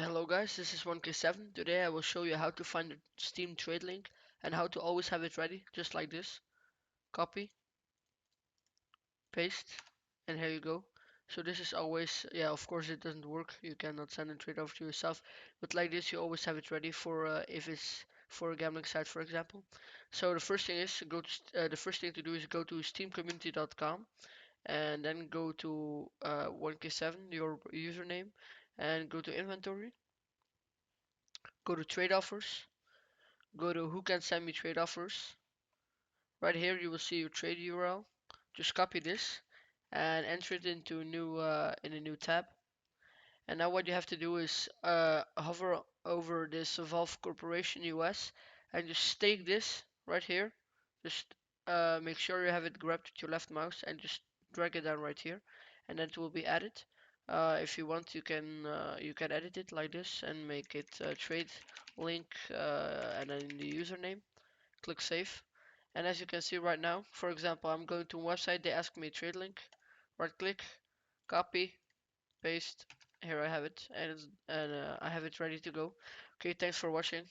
Hello guys, this is 1K7. Today I will show you how to find a Steam trade link and how to always have it ready, just like this. Copy, paste, and here you go. So this is always, yeah, of course it doesn't work. You cannot send a trade over to yourself, but like this you always have it ready for if it's for a gambling site, for example. So the first thing is the first thing to do is go to steamcommunity.com and then go to 1K7, your username, and go to inventory, go to trade offers. Go to who can send me trade offers. Right here you will see your trade URL. Just copy this and enter it into a new in a new tab. And now what you have to do is hover over this Valve Corporation US and just stake this right here. Just make sure you have it grabbed with your left mouse and just drag it down right here, and then it will be added. If you want, you can edit it like this and make it trade link and then the username. Click save. And as you can see right now, for example, I'm going to a website, they ask me a trade link. Right click, copy, paste. Here I have it, and I have it ready to go. Okay, thanks for watching.